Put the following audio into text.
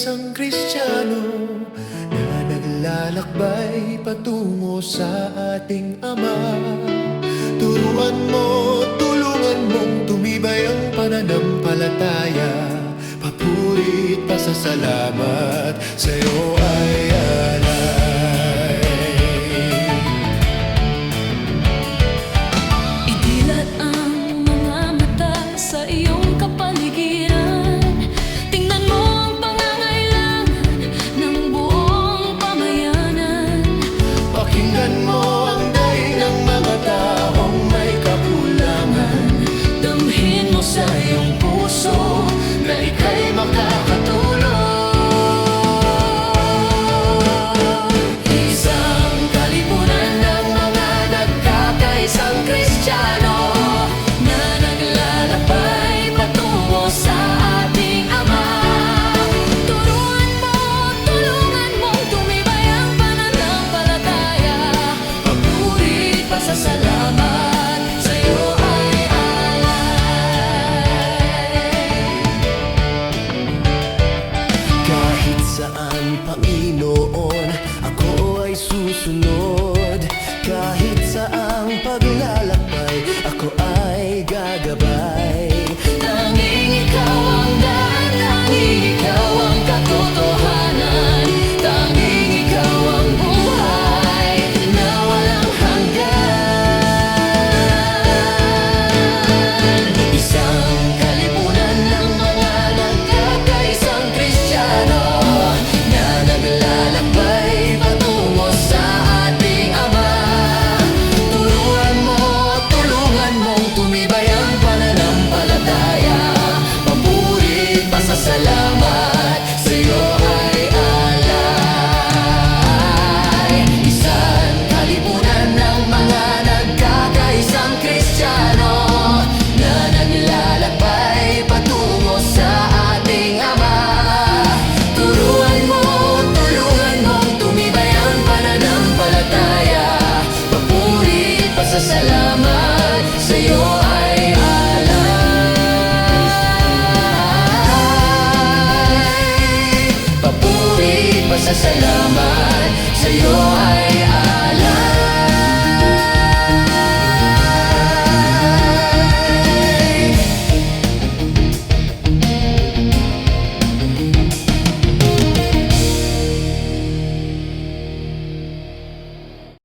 isang Kristiyano na naglalakbay patungo sa ating Ama. Turuan mo, tulungan mong tumibay ang pananampalataya. Papuri at pasasalamat sa'yo ay alay. Idilat ang mga mata sa iyong kapaligiran. Tingnan mo ang pangangailangan ng buong pamayanan. Pakinggan mo ang daing ng mga taong may kakulangan. Damhin mo sa iyong puso na ika'y makakatulong. isang kalipunan ng mga nagkakaisang Kristiyano na naglalakbay patungo sa ating Ama. Turuan mo, tulungan mong tumibay ang pananampalataya. Papuri at pasasalamat sa'yo ay alay. Kahit saan, Panginoon, ako ay susunod. Kahit saang paglalakbay, ako ay gagabay. Tanging ikaw ang daan, tanging ikaw ang katotohanan, tanging ikaw ang buhay na walang hanggan. Isang kalipunan ng mga nagkakaisang Kristiyano na naglalakbay patungo sa ating Ama. Turuan mo, tulungan mong tumibay ang pananampalataya. Papuri at pasasalamat sa'yo ay alay. Isang kalipunan ng mga nagkakaisang Kristiyano na naglalakbay patungo sa ating Ama. Turuan mo, tulungan mong tumibay ang pananampalataya. Papuri at pasasalamat sa'yo ay alay. Papuri at pasasalamat sa'yo ay